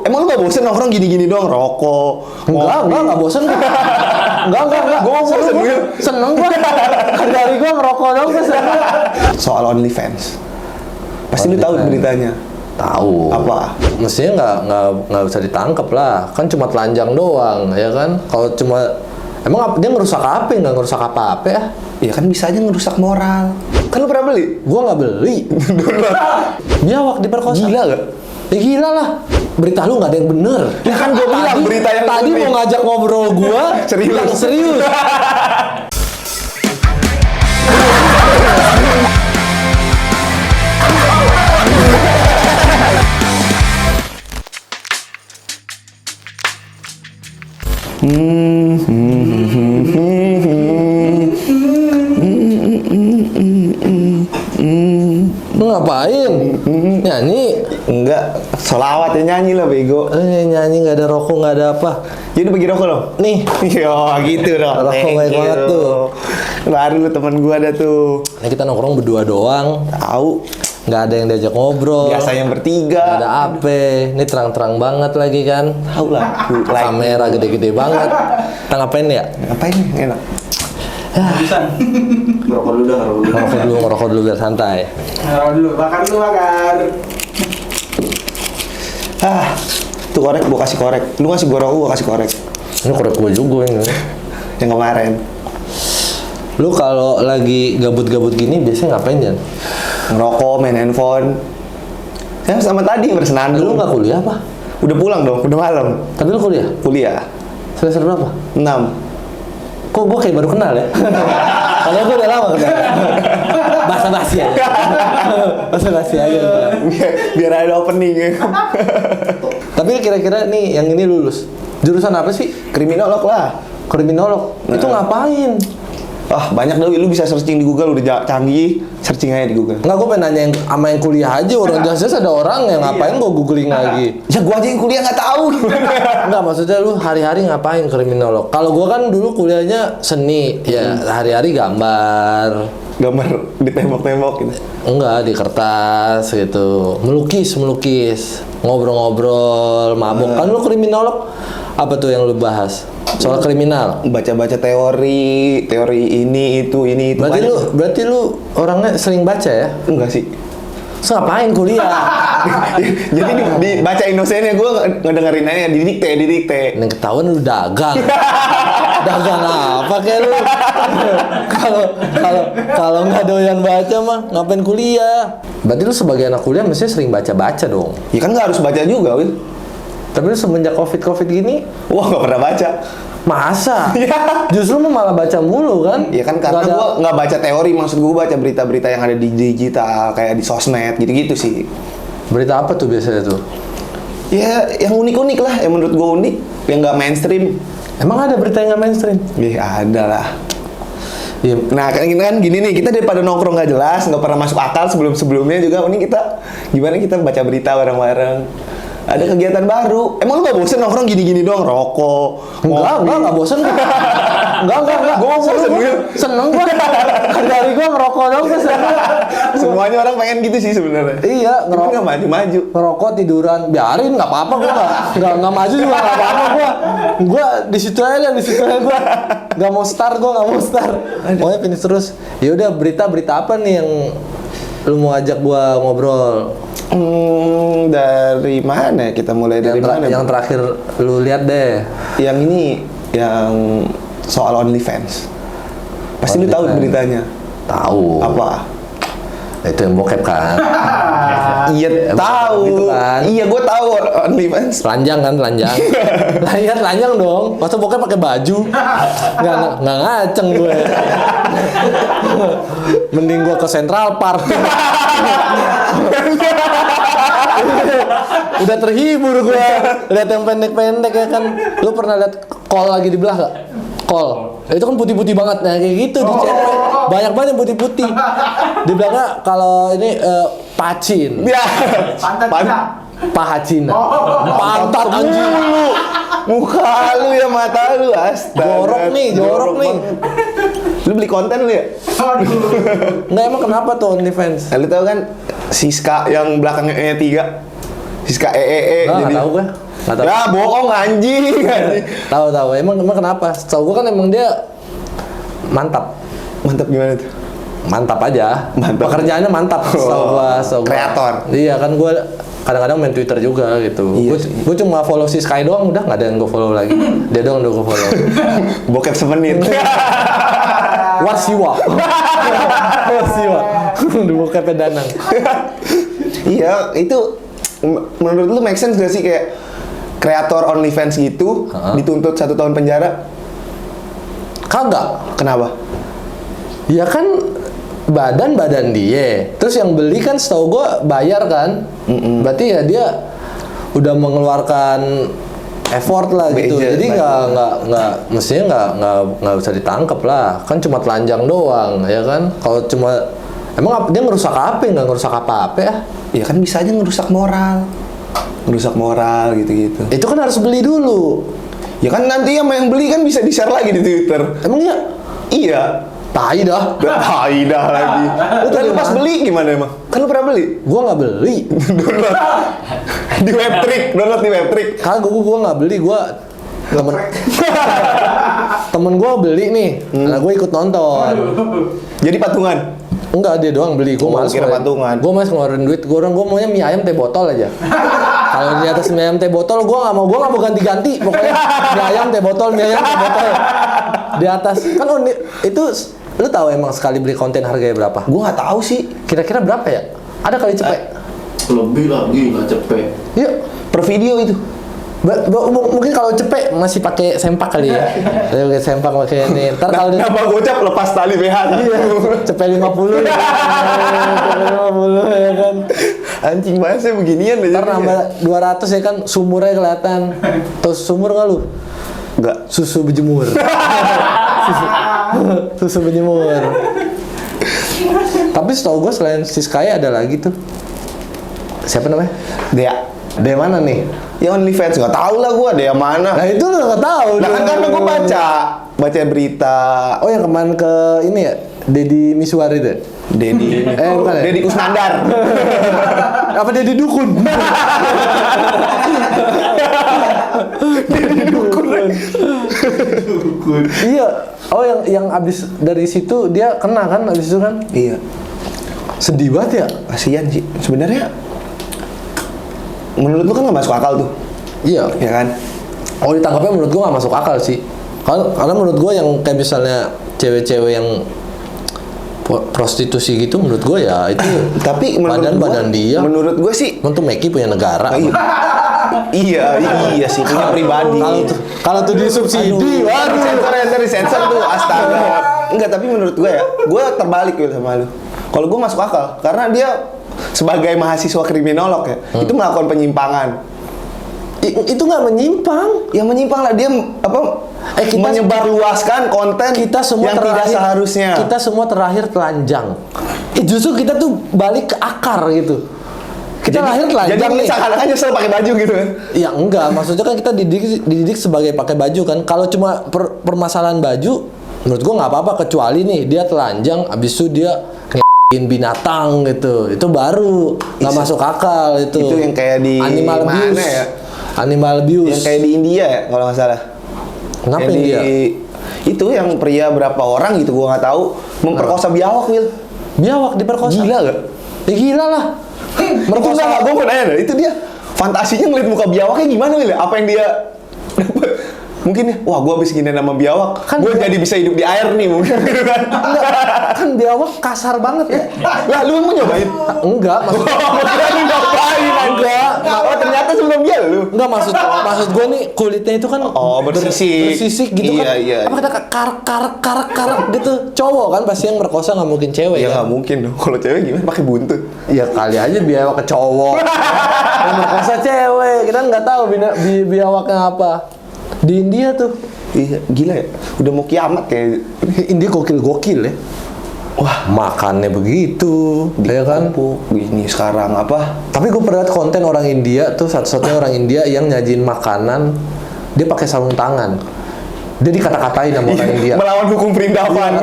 Emang lu gak bosen nongkrong gini-gini doang, rokok? Enggak bosen. Enggak. Gue bosen, Wil. Seneng gua. Hari-hari gua ngerokok dong, gua seneng. Soal OnlyFans. Pasti lu tahu beritanya. Tahu. Apa? Mestinya nggak bisa ditangkap lah. Kan cuma telanjang doang, ya kan? Kalau cuma emang dia ngerusak apa? Nggak ngerusak apa-apa ya? Ya kan bisa aja ngerusak moral. Kan lu pernah beli? Gua nggak beli. Biawak diperkosa. Gila gak? Ya gila lah. Berita lu nggak ada yang bener. Ya kan gua bilang berita yang tadi bener. mau ngajak ngobrol gua yang serius. Lu ngapain? Nyanyi? Enggak, solawat ya nyanyi lah bego. Nyanyi nggak ada rokok, nggak ada apa. Jadi bagi rokok dong? Nih. Yo gitu dong. Rokok baik banget tuh. Baru lu temen gua ada tuh. Nah, kita nongkrong berdua doang. Tahu. Nggak ada yang diajak ngobrol. Biasanya bertiga. Nggak ada apa. Ini terang-terang banget lagi kan. Tahu lah. Kamera gede-gede banget. Kita ngapain ya? Ngapain nih? Enak. Ngerokok dulu dah, Ngerokok dulu biar santai. Ngerokok dulu, bakar. Tuh korek gua kasih korek. Lu ngasih gua rokok, gua kasih korek. Ini korek gue juga ini. Yang kemarin. Lu kalau lagi gabut-gabut gini biasanya ngapain, Jan? Ngerokok, main handphone. Saya sama tadi bersenandung. Lu nggak kuliah apa? Udah pulang dong, udah malam. Tapi lu kuliah? Kuliah. Semester berapa? 6. Kok gue kayak baru kenal ya? Padahal gue udah lama kenal. Basa-basi aja. Basa-basi aja. Biar ada opening ya. Tapi kira-kira nih yang ini lulus jurusan apa sih? Kriminolog lah. Kriminolog. Itu ngapain? Banyak dong, lu bisa searching di Google, udah canggih, searching aja di Google. Enggak, gue pengen nanya yang sama yang kuliah aja, orang jelas ada orang yang ngapain gue googling lagi. Ya gua aja yang kuliah nggak tahu. Enggak, maksudnya lu hari-hari ngapain kriminolog? Kalau gue kan dulu kuliahnya seni, ya hari-hari gambar. Gambar di tembok-tembok gitu. Enggak, di kertas gitu. Melukis. Ngobrol-ngobrol, mabok. Kan lu kriminolog, apa tuh yang lu bahas? Soal kriminal. Baca-baca teori ini itu. Berarti lu orangnya sering baca ya? Enggak sih. Terus ngapain kuliah? Jadi dibacain dosennya, gue ngedengerin aja, didikte. Yang ketahuan lu dagang. Dagang apa kayak lu? Kalau nggak doyan baca mah ngapain kuliah? Berarti lu sebagai anak kuliah mestinya sering baca-baca dong. Ya kan nggak harus baca juga, Wil. Tapi lu semenjak covid gini, Wah, nggak pernah baca. masa? Ya. Justru lu malah baca mulu kan? Ya kan karena gue nggak baca teori, maksud gue baca berita-berita yang ada di digital, kayak di sosmed, gitu-gitu sih. Berita apa tuh biasanya tuh? Ya, yang unik-unik lah, yang menurut gue unik, yang nggak mainstream. Emang ada berita yang nggak mainstream? Ya ada lah. Iya. Nah kan gini nih, kita daripada nongkrong nggak jelas, nggak pernah masuk akal sebelumnya juga, ini kita gimana kita baca berita bareng-bareng. Ada kegiatan baru. Emang lu gak bosen nongkrong gini-gini doang, rokok? Enggak bosen. Enggak. Gue bosen, Wil. Seneng gua. Hari-hari gua ngerokok dong, gua seneng. Semuanya orang pengen gitu sih sebenarnya. Iya, Cuman nggak maju-maju. ngerokok tiduran, biarin nggak apa-apa gua nggak maju juga nggak apa-apa gua di situ aja gua nggak mau start. Pokoknya finish terus. Ya udah, berita apa nih yang lu mau ajak gua ngobrol? Dari mana? Kita mulai dari mana? Yang terakhir lu lihat deh. Yang ini, yang soal OnlyFans. Pasti lu tahu beritanya. Tahu. Apa? Itu yang bokep kan? Iya tahu. Gitu kan? Iya, gue tahu OnlyFans. Telanjang kan, telanjang. Telanjang dong. Masa bokep pakai baju? Nggak ngaceng gue. Mending gue ke Central Park. Udah terhibur gue. Lihat yang pendek-pendek ya kan. Lu pernah lihat kol lagi dibelah gak? Kol. Itu kan putih-putih banget. Nah kayak gitu di cewek. Banyak banget yang putih-putih. Di belakang kalau ini pacin. Ya. Paha Cina. Pantat anjing. Muka lu ya, mata lu, astaga. Jorok nih. Lu beli konten lu ya? Nggak, emang kenapa tuh OnlyFans? Lu tau kan Siska yang belakangnya E3? Siska EEE. Nggak tahu gue. Nggak tahu. Ya bohong anjing. Tahu. Emang kenapa? Setahu gua kan emang dia mantap. Mantap gimana tuh? Mantap aja. Mantap. Pekerjaannya mantap. Setahu gua. Kreator. Iya kan gua kadang-kadang main Twitter juga gitu. Iya Gue cuma follow si Sky doang, udah nggak ada yang gue follow lagi. Dia doang udah gue follow. Bokep semenit. Warsiwa. Udah bokepnya Danang. Iya, itu menurut lu make sense gak sih kayak kreator OnlyFans gitu dituntut 1 tahun penjara? Kagak. Kenapa? Ya kan badan dia. Terus yang beli kan setahu gue bayar kan. Berarti ya dia udah mengeluarkan effort lah gitu. Budget, Jadi nggak mestinya nggak bisa ditangkap lah. Kan cuma telanjang doang ya kan. Kalau cuma emang dia ngerusak apa? Nggak ngerusak apa-apa ya. Ya kan bisa aja ngerusak moral. Ngerusak moral gitu-gitu. Itu kan harus beli dulu. Ya kan nanti yang beli kan bisa di-share lagi di Twitter. Emang ya? Iya. Tai dah. Tai dah lagi. Lu pas beli gimana emang? Kan lu pernah beli? Gua nggak beli. Download. Di Webtrick, download di Webtrick. Kagak, gua nggak beli. Temen gua beli nih. Nah, gua ikut nonton. Jadi patungan. Enggak, dia doang beli. Gue malas kira patungan. Gue malas ngeluarin duit. Gue maunya mie ayam teh botol aja. Kalau di atas mie ayam teh botol, gue nggak mau ganti-ganti. Pokoknya mie ayam teh botol. Di atas kan itu lu tahu emang sekali beli konten harganya berapa? Gue nggak tahu sih. Kira-kira berapa ya? Ada kali cepet. Lebih lah, gila cepet. Iya. Per video itu. Mungkin kalau cepet masih pakai sempak kali ya. Pakai sempak pakai ini. Ntar kalau Nama gocap lepas tali BH. iya, cepet 50 ya. Cepet 50 ya kan. Anjing banget sih beginian aja. Ntar nambah 200 ya kan, sumurnya kelihatan. Tahu sumur nggak lu? Enggak. Susu berjemur. Susu berjemur. Tapi setahu gue selain si Sky ada lagi tuh. Siapa namanya? Dia mana nih? Ya OnlyFans nggak tahu lah gue ada yang mana. Nah itu lu nggak tahu. Nah kan karena gue baca berita. Oh yang kemarin ke ini ya, Deddy Miswar itu. Dedi bukan ya? Dedi Kusnandar. Apa Deddy Dukun? Deddy Dukun. Iya. Oh yang abis dari situ dia kena kan abis itu kan? Iya. Sedih banget ya. Kasian sih. Sebenarnya menurut lu kan nggak masuk akal tuh. Iya. Ya kan? Oh ditangkapnya menurut gua nggak masuk akal sih. Karena menurut gua yang kayak misalnya cewek-cewek yang prostitusi gitu menurut gua ya itu Tapi menurut badan dia. Menurut gue sih Untuk Meki punya negara. iya sih punya pribadi. Kalau tuh disubsidi, waduh. Sensor tuh astaga. Enggak, tapi menurut gue ya, gue terbalik gitu sama lu. Kalau gue masuk akal karena dia sebagai mahasiswa kriminolog ya, itu melakukan penyimpangan. Itu nggak menyimpang. Yang menyimpang lah dia menyebarluaskan konten Kita semua yang tidak seharusnya. Kita semua terakhir telanjang. Justru kita tuh balik ke akar gitu. Kita lahir telanjang Jadi nih. seakan-akan nyesel pakai baju gitu kan. Ya enggak, maksudnya kan kita dididik sebagai pakai baju kan. Kalau cuma permasalahan baju, menurut gua nggak apa-apa kecuali nih dia telanjang, abis itu dia binatang gitu. Itu baru nggak masuk akal itu. Itu yang kayak di animal mana abuse. ya? Animal abuse. Yang kayak di India ya kalau nggak salah. Kenapa Yang India? Itu yang pria berapa orang gitu gua nggak tahu memperkosa biawak, Will. Biawak diperkosa. Gila gak? Ya gila lah. Itu enggak, gue mau nanya deh, itu dia fantasinya ngeliat muka biawaknya gimana Will? Apa yang dia mungkin ya, wah gue habis gini nama biawak, Kan gue jadi bisa hidup di air nih mungkin gitu kan. Kan biawak kasar banget ya. Lah lu mau nyobain? Enggak, maksudnya Lu nyobain enggak. Oh ternyata sebelum dia lu. Enggak maksud gue nih kulitnya itu kan bersisik gitu kan. Iya. Apa kata karak gitu. Cowok kan pasti yang merkosa nggak mungkin cewek Ya kan. nggak mungkin dong. Kalau cewek gimana? Pakai buntut. Ya kali aja biawak ke cowok. Yang merkosa cewek. Kita nggak tahu biawaknya apa. Di India tuh. Iya, gila ya. Udah mau kiamat kayak. India gokil ya. Wah, makannya begitu, ya kan? Gini sekarang apa? Tapi gue pernah liat konten orang India tuh satu-satunya orang India yang nyajin makanan dia pakai sarung tangan. Dia dikata-katain sama orang India. Melawan hukum perindavan.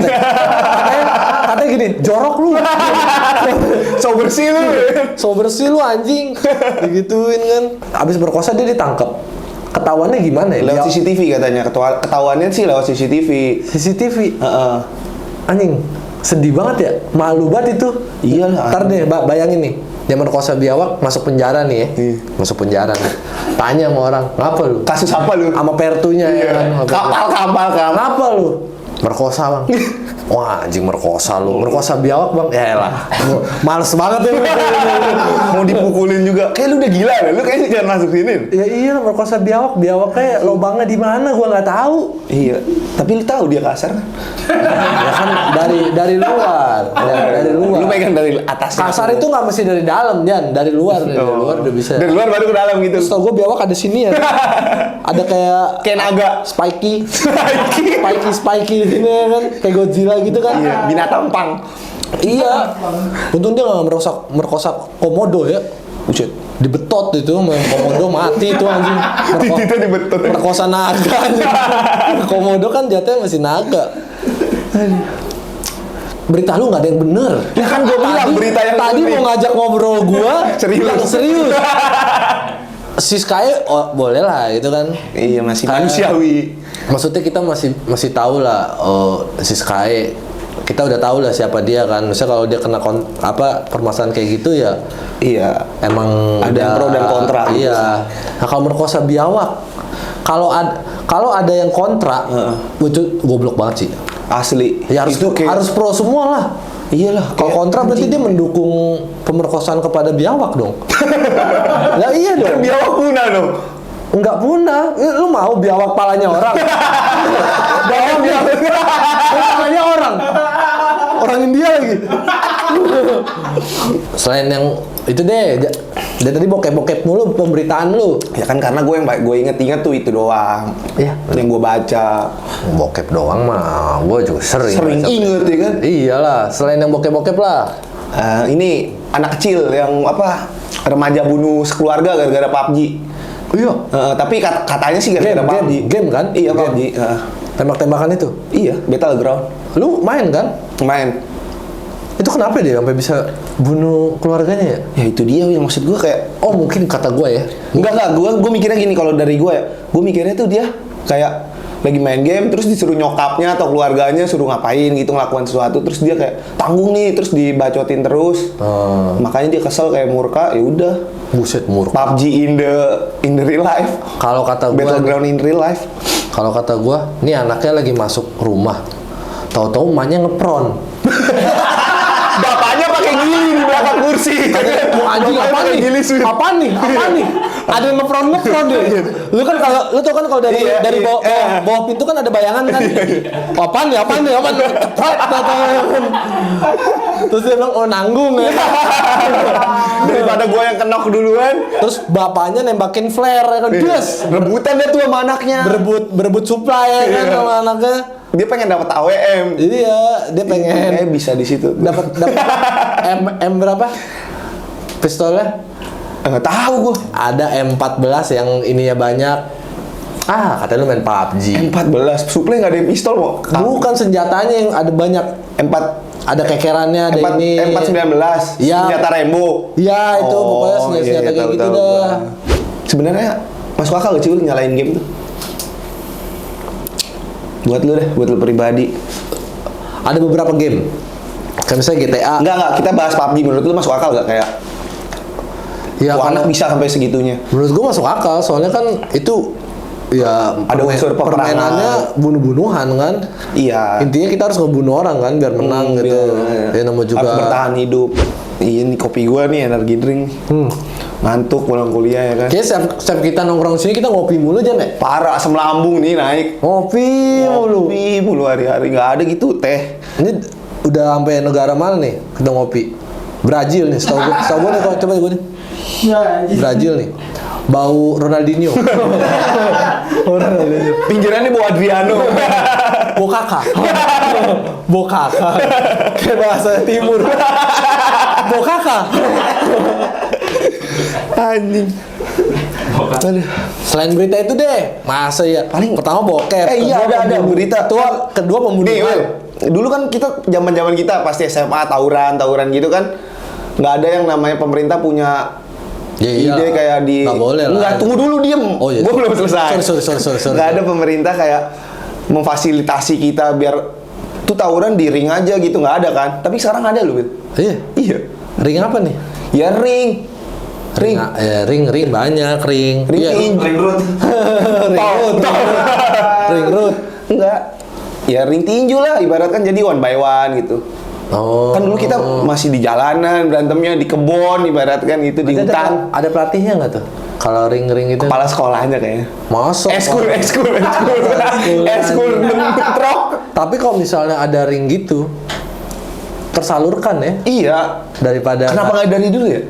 Katanya gini, jorok lu. So bersih lu. So bersih lu anjing. Digituin kan. Abis berkosa dia ditangkap. Ketahuannya gimana ya? Lewat CCTV katanya. Ketahuannya sih lewat CCTV. CCTV. Heeh. Anjing, sedih banget ya. Malu banget itu. Iyalah. Ntar deh, bayangin nih. Dia merkosa biawak masuk penjara nih ya. Iya. Masuk penjara nih. Tanya sama orang, ngapa lu? Kasus apa lu? Sama pertunya ya kan. Kapal. Ngapa lu? Merkosa bang. Wah anjing merkosa lu. Merkosa biawak bang. Ya elah. Males banget ya. Mau dipukulin juga. Kayak lu udah gila ya. Lu kayaknya jangan masuk sini. Ya iya merkosa biawak. Biawaknya lubangnya di mana gua nggak tahu. Iya. Tapi lu tahu dia kasar kan? Ya kan dari luar. Ya, dari luar. Lu pegang dari atas. Kasar itu nggak mesti dari dalam Jan. Dari luar. Dari luar udah bisa. Dari luar baru ke dalam gitu. Terus tau gue biawak ada sini ya. Ada kayak naga. spiky di sini ya kan, kayak Godzilla gitu kan. Iya, binatang pang. Iya. Untung dia nggak merkosa komodo ya. Buset. Dibetot itu sama komodo mati itu anjing. Itu dibetot. Merkosa naga anjing. Komodo kan jatuhnya masih naga. Berita lu nggak ada yang bener. Ya kan gue bilang berita yang tadi bener. mau ngajak ngobrol gua serius. Si Sky boleh lah gitu kan. Iya, masih Kayak- manusiawi. Maksudnya kita masih tahu lah si Sky. Kita udah tahu lah siapa dia kan. Misalnya kalau dia kena permasalahan kayak gitu ya. Iya. Emang Ada yang pro dan kontra gitu. Iya. Nah kalau merkosa biawak, kalau ada yang kontra, itu goblok banget sih. Asli. Ya harus itu kayak harus pro semua lah. iyalah. Kalau kayak kontra berarti anjing. dia mendukung pemerkosaan kepada biawak dong. Lah iya dong. Biawak punah dong. Enggak punah. Lu mau biawak palanya orang? biawak palanya orang. Orang India lagi. Selain yang itu deh, dari tadi bokep mulu pemberitaan lu. Ya kan karena gue inget tuh itu doang. Iya. Yang gue baca. Bokep doang mah, gue juga sering. Sering baca. inget ya kan. Iyalah, selain yang bokep lah. Ini anak kecil yang remaja bunuh sekeluarga gara-gara PUBG. Iya. Tapi katanya sih gara-gara PUBG. Game kan? Iya, Game. PUBG. Tembak-tembakan itu. Iya, Battleground. Lu main kan? Main. Itu kenapa dia sampai bisa bunuh keluarganya ya? Ya itu dia yang maksud gue kayak Oh mungkin kata gue ya. enggak, gue mikirnya gini kalau dari gue ya. Gue mikirnya tuh dia kayak lagi main game terus disuruh nyokapnya atau keluarganya suruh ngapain gitu ngelakuin sesuatu terus dia kayak tanggung nih terus dibacotin terus. Makanya dia kesel kayak murka, ya udah. Buset murka. PUBG in the real life. Kalau kata gue, Battleground in real life. kalau kata gue, nih anaknya lagi masuk rumah, tahu-tahu emaknya ngepron. Bapaknya pakai gili di belakang kursi. Mau anjing apa nih? Apa nih? Ada yang ngepron deh. Lu tau kan kalau dari Iya, dari iya. bawah pintu kan ada bayangan kan. Apaan nih? Cepet. Terus dia bilang oh nanggung ya. Daripada gue yang kenok duluan. Terus bapaknya nembakin flare ya kan. Yes. Rebutan dia tuh sama anaknya. Berebut supply ya kan Iya. sama anaknya. Dia pengen dapat AWM. Iya, dia pengen Kayak bisa di situ. dapat M berapa? Pistolnya? Enggak tahu gue. Ada M14 yang ininya banyak. Katanya lu main PUBG. M14, suplai nggak ada yang pistol mau. Bukan senjatanya yang ada banyak. M4, Ada kekerannya, ada ini. M419, Iya. senjata Rembo. Iya, itu pokoknya senjata kayak gitu dah. Sebenarnya masuk akal gak sih lu nyalain game tuh? Buat lu pribadi. Ada beberapa game. Kayak misalnya GTA. Enggak, kita bahas PUBG. Menurut lu masuk akal gak kayak Ya, anak bisa sampai segitunya? menurut gua masuk akal, soalnya kan itu ya Ada unsur peperangan. permainannya bunuh-bunuhan kan. Iya. Intinya kita harus ngebunuh orang kan biar menang gitu. Ya namanya juga harus bertahan hidup. Iya nih kopi gua nih energi drink. Ngantuk pulang kuliah ya kan. Kayaknya setiap kita nongkrong sini kita ngopi mulu aja nek. Parah asam lambung nih naik. Ngopi mulu. Ngopi mulu hari-hari nggak ada gitu teh. Ini udah sampai negara mana nih kita ngopi? Brazil nih, setahu gue nih, coba gue nih. Brazil nih. Bau Ronaldinho. Pinggirannya bau Adriano. Bokaka. Bokaka. Kayak bahasa timur. Bokaka. Anjing. Aduh. Selain berita itu deh, masa ya? Paling pertama bokep. Iya kedua ada pembunuh- berita. Kedua Nih, pembunuhan. Wil. Dulu kan kita zaman kita pasti SMA tawuran gitu kan. nggak ada yang namanya pemerintah punya Ya, iya. ide kayak di Nggak boleh lah. nggak, tunggu dulu diem. Oh, iya. Gue belum selesai. Sorry. Nggak ada pemerintah kayak memfasilitasi kita biar tuh tawuran di ring aja gitu, nggak ada kan? Tapi sekarang ada loh, Bil. Iya. Iya. Ring apa nih? Ya ring. Ring. Ring banyak ring. Ring Iya. Ring road. Ring road. Enggak. Ya ring tinju lah, ibaratkan jadi one by one gitu. Oh. Kan dulu kita masih di jalanan, berantemnya di kebon, ibaratkan gitu, di Berarti hutan. ada pelatihnya nggak tuh? Kalau ring itu? Kepala sekolahnya kayaknya. Masuk. Eskul. Bentrok. Tapi kalau misalnya ada ring gitu, tersalurkan ya Iya. daripada. Kenapa nggak dari dulu ya?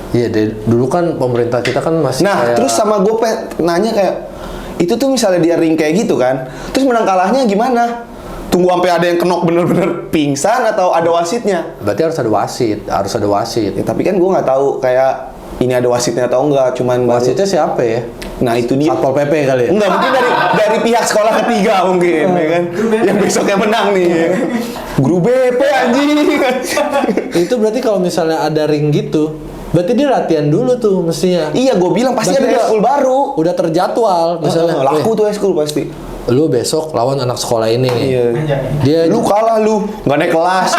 Iya, dulu kan pemerintah kita kan masih Nah, kayak. terus sama gue nanya kayak, itu tuh misalnya dia ring kayak gitu kan, terus menang kalahnya gimana? Tunggu sampai ada yang kenok bener-bener pingsan atau ada wasitnya? Berarti harus ada wasit. Ya, tapi kan gue nggak tahu kayak ini ada wasitnya atau enggak, cuman baru- Wasitnya siapa ya? Nah itu dia. Satpol PP kali ya? Enggak, mungkin dari pihak sekolah ketiga mungkin, ya kan? Yang besoknya menang nih. Ya kan? Guru BP anjing. Itu berarti kalau misalnya ada ring gitu, berarti dia latihan dulu tuh mestinya. Iya, gue bilang pasti Berarti ada udah- eskul baru. Udah terjadwal misalnya. Laku tuh eskul pasti. Lu besok lawan anak sekolah ini. Iya. Dia Lu kalah lu, nggak naik kelas.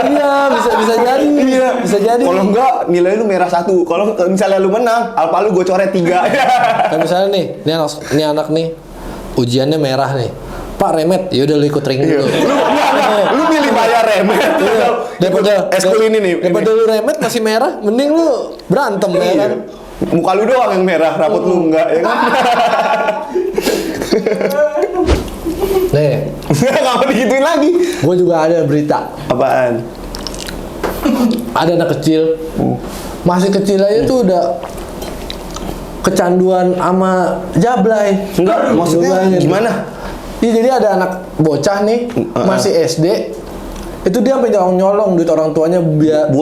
iya bisa jadi. Iya. Bisa jadi. Kalau enggak nilai lu merah 1. Kalau misalnya lu menang, alpa lu gue coret 3. Kayak misalnya nih, ini anak nih ujiannya merah nih. Pak remet, yaudah lu ikut ring dulu. Lu milih bayar remet. Daripada Eskul ini nih. Daripada lu remet masih merah, mending lu berantem ya Iya. kan. Muka lu doang yang merah, rapot lu enggak, ya kan? Nih, Nggak mau digituin lagi. gue juga ada berita. Apaan? Ada anak kecil, masih kecil aja tuh udah kecanduan sama jablay. Enggak, maksudnya Gua bayangin. gimana? Iya, jadi ada anak bocah nih, masih SD. Itu dia sampai nyolong duit orang tuanya biar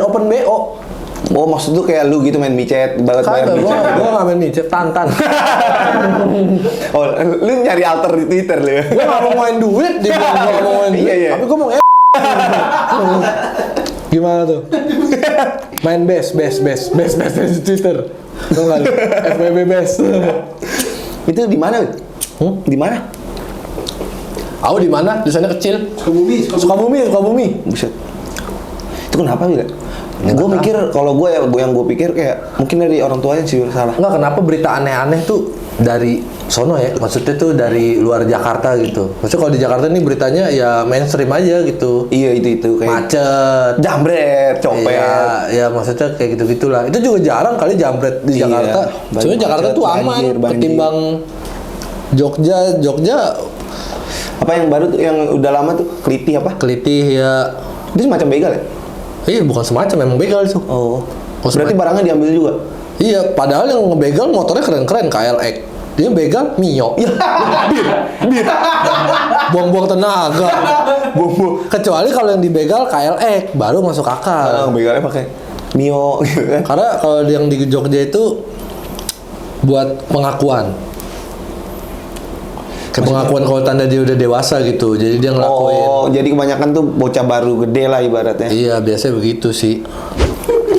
open BO. Oh, maksud tuh kayak lu gitu main micet, banget bayar Kagak, micet. gua nggak main micet, tantan. Oh, lu nyari alter di Twitter lu ya? Gua nggak mau main duit, dia bilang gua nggak mau main duit. Iya, iya. Tapi gua mau gimana tuh? Main best di Twitter. Tau nggak lu? FBB best. Itu di mana? Di mana? Aku di mana? Di sana kecil. Sukabumi. Buset. Itu kenapa ya? Gue mikir kalau gue yang gue pikir kayak mungkin dari orang tuanya sih salah. Enggak, kenapa berita aneh-aneh tuh dari sono ya? Maksudnya tuh dari luar Jakarta gitu. Maksudnya kalau di Jakarta nih beritanya ya mainstream aja gitu. Iya itu kayak Macet. jambret, copet. Iya, ya maksudnya kayak gitu-gitulah. Itu juga jarang kali jambret di Iya, Jakarta. banyak Soalnya Jakarta macet, tuh aman banjir. ketimbang Jogja Apa yang baru tuh yang udah lama tuh Keliti apa? kelitih ya. Itu semacam begal ya? Iya, bukan semacam, emang begal itu. Oh. Oh, Berarti barangnya diambil juga. Iya, padahal yang ngebegal motornya keren-keren KLX. Dia begal Mio. Ya, bir. Buang-buang tenaga. Bumbu. Kecuali kalau yang dibegal KLX baru masuk akal. Begalnya pakai Mio gitu kan. Karena kalau yang di Jogja itu buat pengakuan. Kayak pengakuan kalau tanda dia udah dewasa gitu. Jadi dia ngelakuin. Oh, jadi kebanyakan tuh bocah baru gede lah ibaratnya. Iya, biasanya begitu sih.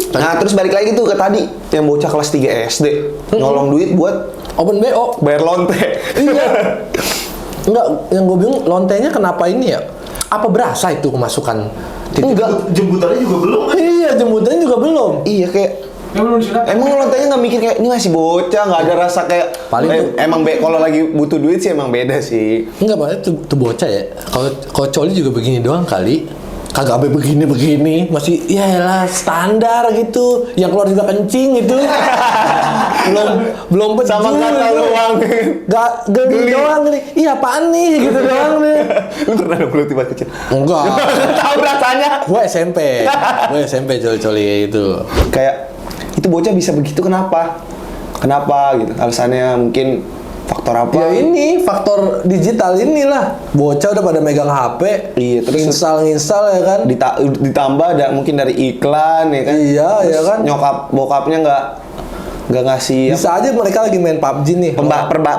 Nah, terus balik lagi tuh ke tadi yang bocah kelas 3 SD nyolong duit buat Open BO. bayar lonte. Iya. Enggak, yang gue bingung lontenya kenapa ini ya? Apa berasa itu kemasukan? Enggak. Jemputannya juga belum. Iya, jemputannya juga belum. Iya kayak Belum disunat. emang lontenya nggak mikir kayak ini masih bocah, nggak ada rasa kayak Paling tuh- emang kalau lagi butuh duit sih emang beda sih. Enggak, makanya tuh bocah ya. Kalau coli juga begini doang kali. Kagak sampai begini masih ya lah standar gitu. Yang keluar juga kencing itu. belum peju. Sama kata gitu. doang. Gak geli doang nih. Iya apaan nih gitu doang nih. Lu pernah dong lu tiba kecil? Enggak. Tahu rasanya. Gue SMP coli-coli itu. Kayak itu bocah bisa begitu kenapa? Kenapa gitu? Alasannya mungkin faktor apa? Ya ini faktor digital inilah. Bocah udah pada megang HP. Iya, terus nginstal ya kan. ditambah ada mungkin dari iklan ya kan? Iya, Terus ya kan? Nyokap bokapnya nggak ngasih Bisa aja mereka lagi main PUBG nih.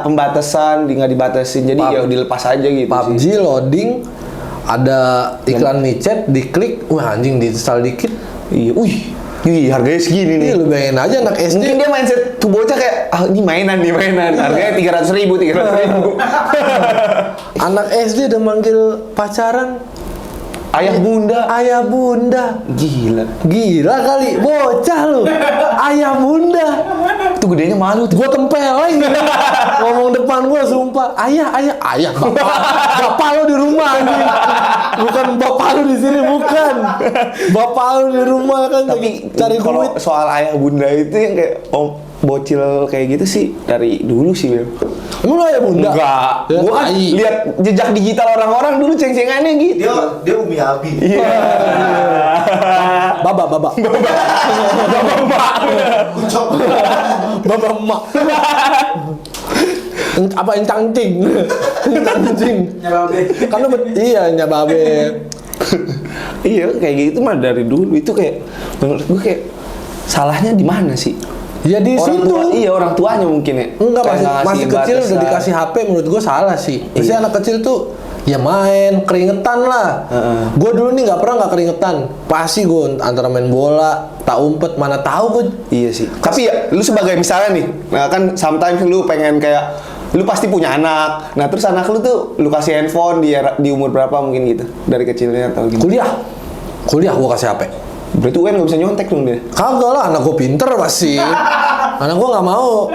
pembatasan, nggak dibatasin, jadi ya dilepas aja gitu PUBG sih. loading ada iklan micet, diklik, wah anjing diinstal dikit. Iya, wih, harganya segini nih. Iya lu bayangin aja anak SD. Mungkin dia mindset tuh bocah kayak, ini mainan. Harganya 300.000. Anak SD udah manggil pacaran Ayah bunda. Gila kali, bocah lu. Ayah bunda. Tuh gedenya malu tuh. Gua tempeleng gitu. Ngomong depan gua sumpah. Ayah, bapak lo di rumah anjing. Bukan bapak lo di sini, bukan. Bapak lo di rumah kan Tapi cari kalau duit. soal ayah bunda itu yang kayak bocil kayak gitu sih dari dulu sih, Bel. Emang lo ayah bunda? Enggak. Ya, Gua kan tai. lihat jejak digital orang-orang dulu ceng-cengannya gitu. Dia Umi Abi. Iya. Baba. Bapak Baba emak. Apa encang-cing? Encang-cing. Kan lu iya nyababe. Iya, kayak gitu mah dari dulu itu kayak menurut gue kayak salahnya di mana sih? Ya di Orang situ. tua, iya orang tuanya mungkin ya. Enggak, Kayak ngasih masih kecil udah batasan. dikasih HP, menurut gue salah sih. Biasanya Iya. anak kecil tuh ya main, keringetan lah. Gue dulu nih nggak pernah nggak keringetan. Pasti gue antara main bola, tak umpet, mana tahu gue. Iya sih. Tapi ya lu sebagai misalnya nih, nah kan sometimes lu pengen kayak lu pasti punya anak. Nah, terus anak lu tuh lu kasih handphone di umur berapa mungkin gitu? Dari kecilnya atau gitu. Kuliah gue kasih HP. Berarti UN nggak bisa nyontek dong dia. Kagak lah, anak gue pinter pasti. Anak gue nggak mau.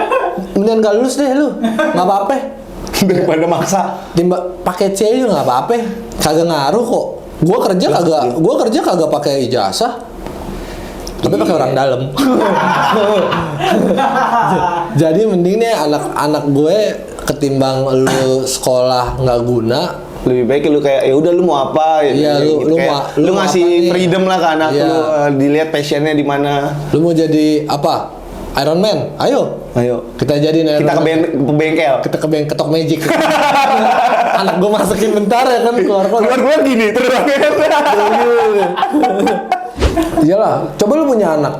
Mendingan gak lulus deh lu, nggak apa-apa. Daripada maksa. Timba pakai C juga nggak apa-apa. Kagak ngaruh kok. Gue kerja kagak pakai ijazah. Tapi pakai orang dalam. Jadi mending nih anak-anak gue ketimbang lu sekolah nggak guna. Lebih baik lu kayak ya udah lu mau apa ya. Iya, lu kayak mau apa ngasih nih? freedom lah ke anak Iya. lu, dilihat passionnya di mana. Lu mau jadi apa? Iron Man? Ayo. Ayo. Kita jadiin Iron Kita ke Man. bengkel. Kita ketok magic. Anak gue masukin bentar ya kan keluar. Gini terus. Iyalah, coba lu punya anak.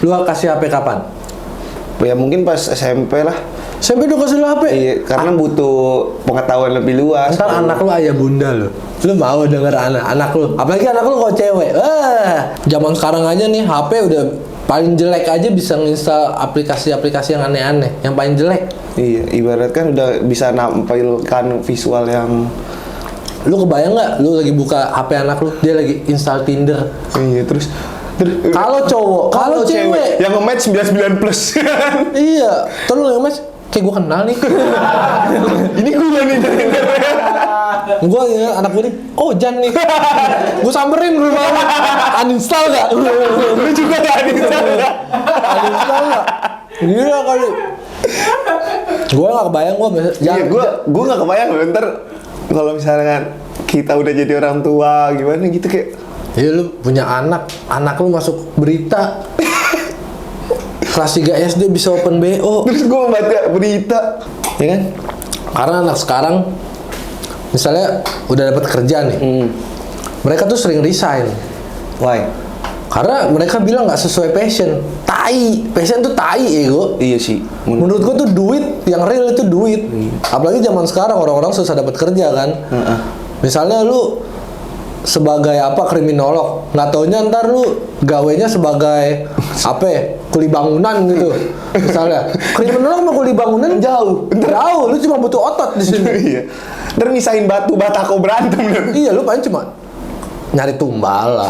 Lu kasih HP kapan? Ya mungkin pas SMP lah. Sampai udah kasih lu HP. Iya, karena butuh pengetahuan lebih luas. Ntar anak lu ayah bunda lu. Lu mau denger anak lu. Apalagi anak lu kalau cewek. Zaman sekarang aja nih HP udah paling jelek aja bisa nginstal aplikasi-aplikasi yang aneh-aneh. Yang paling jelek. Iya, ibarat kan udah bisa nampilkan visual yang Lu kebayang nggak? Lu lagi buka HP anak lu, dia lagi install Tinder. iya terus Kalau cowok, kalau cewek, yang nge-match 99 plus. iya. Terus lu mas, kayak gue kenal nih. Ini gue nih. Gue ya, anak gue nih, oh Jan nih. Gue samperin ke rumah lu. Uninstall gak? Lu juga gak uninstall. Uninstall gak? Gila kali. Gue gak kebayang Iya, gue gak kebayang loh ntar kalau misalnya kita udah jadi orang tua gimana gitu kayak. Iya lu punya anak lu masuk berita. Kelas 3 SD bisa open BO. Terus gue baca berita, ya kan? Karena anak sekarang misalnya udah dapat kerja nih. Mereka tuh sering resign. Why? Karena mereka bilang nggak sesuai passion. Passion tuh ego. Iya sih. Menurut gua tuh duit, yang real itu duit. Apalagi zaman sekarang orang-orang susah dapat kerja kan. Misalnya lu sebagai apa kriminolog, nggak taunya ntar lu gawenya sebagai apa ya, kuli bangunan gitu. Misalnya kriminolog sama kuli bangunan jauh, lu cuma butuh otot di sini. Iya. Ntar misahin batu batako berantem. Iya, lu paling cuma nyari tumbal lah.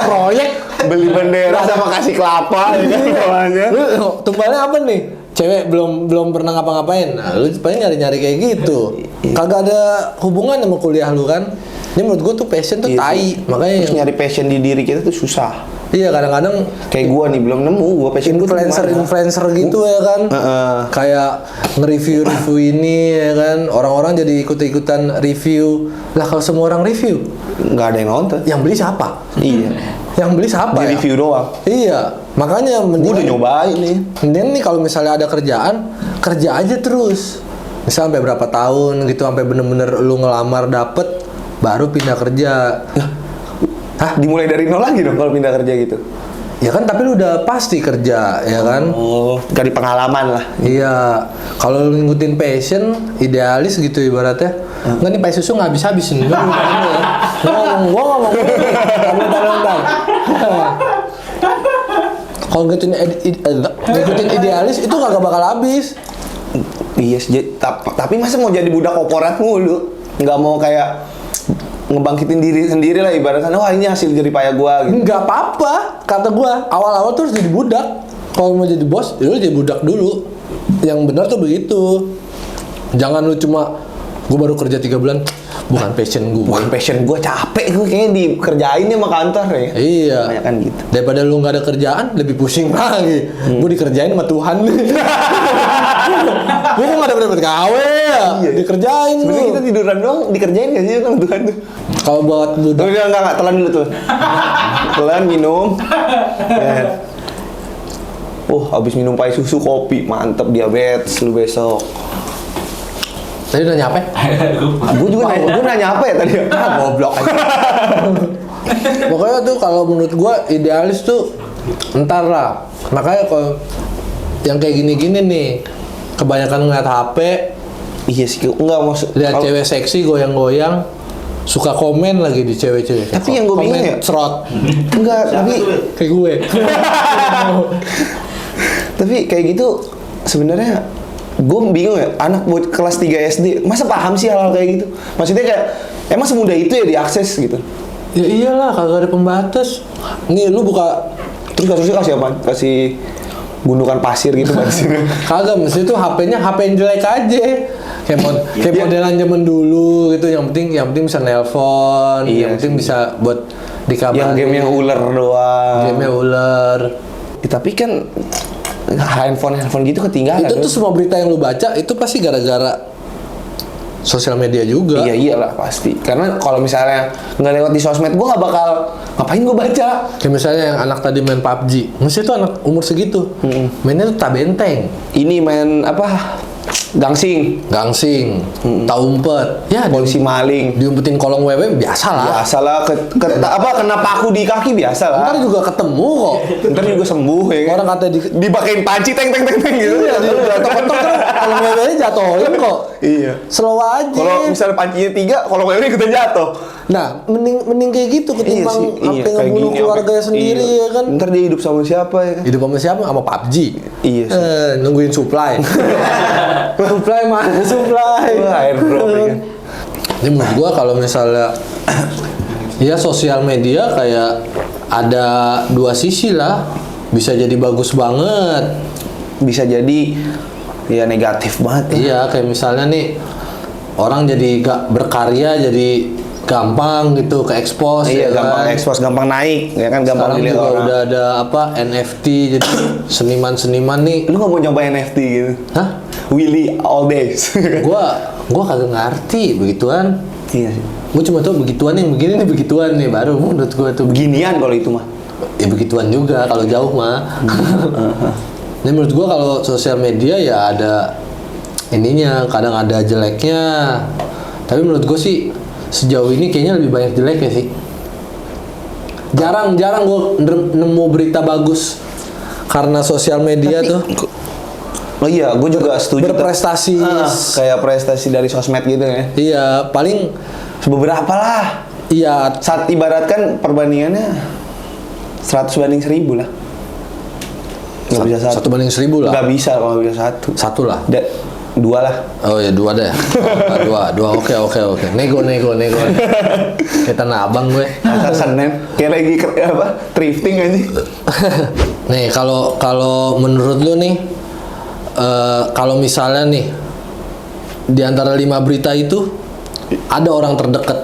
Proyek Beli bendera sama kasih kelapa ya kan bawahnya. lu tumbalnya apa nih? Cewek belum pernah ngapa-ngapain. Nah, lu paling nyari-nyari kayak gitu. Kagak ada hubungan sama kuliah lu kan. Ini menurut gua tuh passion tuh Iya tai. sih. Makanya Terus nyari passion di diri kita tuh susah. iya kadang-kadang Kayak gua nih belum nemu gua passion gua tuh di mana. influencer gitu ya kan. Kayak nge-review ini ya kan. Orang-orang jadi ikut-ikutan review. Lah kalau semua orang review, Nggak ada yang nonton. yang beli siapa? Iya. Yang beli siapa Di ya? review doang. Iya, makanya Gua udah nyobain nih. mendingan nih kalau misalnya ada kerjaan, kerja aja terus. Misal sampai berapa tahun gitu, sampai bener-bener lu ngelamar dapet, baru pindah kerja. Hah, dimulai dari nol lagi dong kalau pindah kerja gitu. Ya kan, tapi lu udah pasti kerja, ya kan? Oh, dari pengalaman lah. Iya, kalau lu ngikutin passion, idealis gitu ibaratnya, Enggak nih pai susu nggak habis-habis nih. Gua ngomong bentar. Kalau ngikutin idealis itu kagak bakal habis. Iya sih, tapi masa mau jadi budak korporat mulu? Nggak mau kayak ngebangkitin diri sendiri lah, ibaratnya wah ini hasil jerih payah gua gitu. Nggak apa-apa, kata gua awal-awal tuh harus jadi budak. Kalau mau jadi bos, ya lu jadi budak dulu. Yang benar tuh begitu. Jangan lu cuma gua baru kerja 3 bulan, bukan passion gua. Bukan passion gua, capek gua kayaknya dikerjain sama kantor ya. Iya. Banyak kan gitu. Daripada lu nggak ada kerjaan, lebih pusing lagi. Gua dikerjain sama Tuhan. Gua kok nggak dapet gawe ya? Iya. Dikerjain lu. Sebenarnya kita tiduran doang dikerjain gak sih sama Tuhan tuh? Kalau buat budak, Enggak, telan dulu tuh. Telan minum. Ya. Habis minum pai susu kopi, mantep diabetes lu besok. tadi udah nyampe? Gue nanya apa ya tadi? Goblok aja. Pokoknya tuh kalau menurut gua idealis tuh entar lah. Makanya kalau yang kayak gini-gini nih kebanyakan ngeliat HP, Iya sih, enggak maksud. lihat cewek seksi goyang-goyang, suka komen lagi di cewek-cewek. Tapi yang gue bingung ya, serot. enggak, tapi Kayak gue. tapi kayak gitu sebenarnya gue bingung ya, anak buat kelas 3 SD masa paham sih hal-hal kayak gitu? Maksudnya kayak emang semudah itu ya diakses gitu? Ya iyalah, kagak ada pembatas. Nih lu buka, Terus kasusnya kasih apa? Kasih gundukan pasir gitu maksudnya? kagak, mesti itu HP-nya HP yang jelek aja. Kayak modelan zaman dulu gitu, yang penting bisa nelpon, Iya yang penting sih. bisa buat dikabarin. Yang game yang ular doang. Game-nya ular. Ya, tapi kan handphone gitu ketinggalan. Itu tuh semua berita yang lu baca itu pasti gara-gara sosial media juga. Iya iyalah pasti. Karena kalau misalnya nggak lewat di sosmed, gue nggak bakal ngapain gue baca. Kayak misalnya yang anak tadi main PUBG, mesti itu anak umur segitu. Mainnya tuh tak benteng, Ini main apa? Gangsing, gangsing, tak umpet. Ya, polisi maling. diumpetin kolong wewe biasa lah. Biasalah kena paku di kaki biasa lah. Ntar juga ketemu kok. Ntar juga sembuh ya kan. Orang kata dipakein panci teng gitu. iya, tok-tok kan kolong wewe jatuhin kok. Iya. Slow aja. Kalau misalnya pancinya 3, kalau wewe ikutan jatuh. Nah, mending kayak gitu ketimbang sampai kayak ngebunuh gini, keluarganya sendiri ya kan. Ntar dia hidup sama siapa ya kan? Hidup sama siapa? Sama PUBG. Iya sih. Nungguin supply. Supply mana supply? Wah, airdrop ya kan. Ini menurut gua kalau misalnya ya sosial media kayak ada dua sisi lah. Bisa jadi bagus banget. Bisa jadi ya negatif banget. Iya, kayak misalnya nih orang jadi gak berkarya jadi gampang gitu ke expose. Iya, ya gampang kan? expose, gampang naik, ya kan gampang Sekarang dilihat juga orang. udah ada apa NFT, jadi seniman-seniman nih. Lu nggak mau nyoba NFT gitu? Hah? Willy all days. Gua kagak ngerti begituan. Iya sih. Gua cuma tahu begituan yang begini nih, begituan nih baru menurut gua tuh. Beginian kalau itu mah. Ya begituan juga kalau jauh mah. Ini menurut gua kalau sosial media ya ada ininya, kadang ada jeleknya. Tapi menurut gua sih sejauh ini kayaknya lebih banyak jeleknya sih. Jarang gua nemu berita bagus karena sosial media tuh. Oh iya, gue juga setuju. Berprestasi. Kayak prestasi dari sosmed gitu ya. Iya, paling Beberapa lah. iya Saat ibaratkan perbandingannya 100 banding 1000 lah. Nggak bisa satu banding 1000 lah. Nggak bisa kalau bisa satu. Satu lah. Dua lah. Oh ya 2 deh. Dua. Oke. Nego. Kayak tanah abang gue. Pasar Senen. Kayak lagi thrifting aja. Nih kalau menurut lu nih, kalau misalnya nih di antara 5 berita itu ada orang terdekat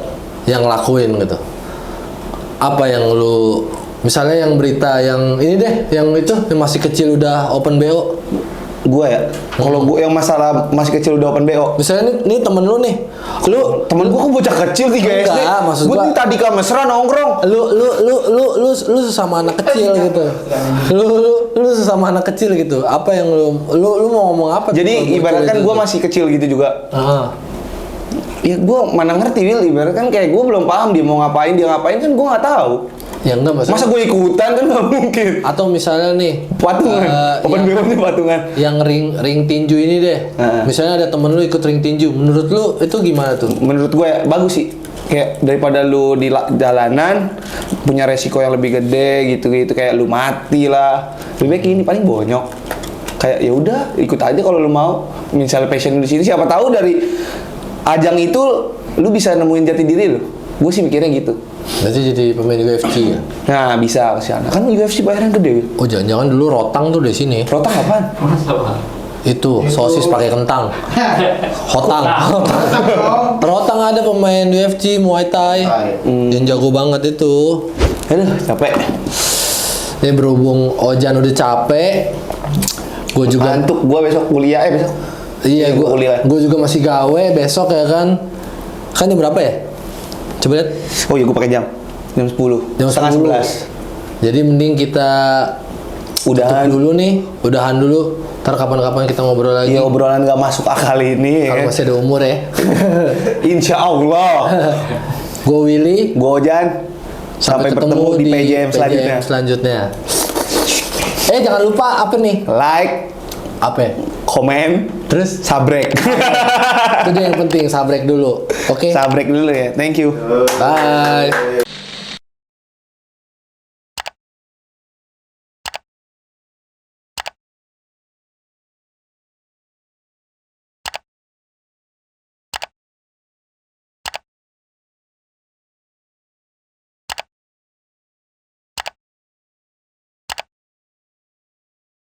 yang ngelakuin gitu, apa yang lu misalnya yang berita yang ini deh, yang itu yang masih kecil udah open BO. Gue ya. Kalau gue yang masalah masih kecil udah open BO. Misalnya nih temen lu nih, lu Temen gue kan bocah kecil 3 SD. Enggak, maksud Gue gua- nih tadi ke mesra nongkrong. lu sesama anak kecil gitu. Lu sesama anak kecil gitu. Apa yang lu mau ngomong apa? tuh kalau Jadi bocil ibaratkan itu gue tuh? masih kecil gitu juga. Ah. Ya gue mana ngerti Will, ibaratkan kayak gue belum paham dia mau ngapain, dia ngapain kan gue nggak tahu. Ya enggak maksudnya. Masa gue ikutan kan nggak mungkin. Atau misalnya nih Patungan. Open yang, BO nih patungan. yang ring tinju ini deh. Misalnya ada temen lu ikut ring tinju. Menurut lu itu gimana tuh? Menurut gue bagus sih. Kayak daripada lu di jalanan punya resiko yang lebih gede gitu-gitu, kayak lu mati lah. Lebih baik ini paling bonyok. Kayak ya udah ikut aja kalau lu mau. Misalnya passion lu di sini, siapa tahu dari ajang itu lu bisa nemuin jati diri lu. Gue sih mikirnya gitu. Berarti jadi pemain UFC ya? Nah bisa ke sana. Kan UFC bayaran gede. Oh jangan-jangan dulu Rotang tuh di sini. Rotang apaan? Itu sosis pakai kentang. Hotang. Rotang ada pemain UFC Muay Thai yang jago banget itu. Aduh capek. Ya berhubung Ojan udah capek, gue juga Ngantuk. Gue besok kuliah besok. iya kuliah. gue juga masih gawe besok ya kan. Kan jam berapa ya? Coba lihat. Oh iya gue pakai jam. Jam 10. Jam setengah 11. Jadi mending kita Udahan tutup dulu nih, udahan dulu. Ntar kapan-kapan kita ngobrol lagi. Iya obrolan gak masuk akal ini. Kalau masih ada umur ya. Insya Allah. Gue Willy. Gue Ojan. Sampai bertemu di PJM selanjutnya. Jangan lupa apa nih? Like, Apa? komen, Terus sabrek. itu dia yang penting, sabrek dulu. Oke. Sabrek dulu ya. Thank you. Bye.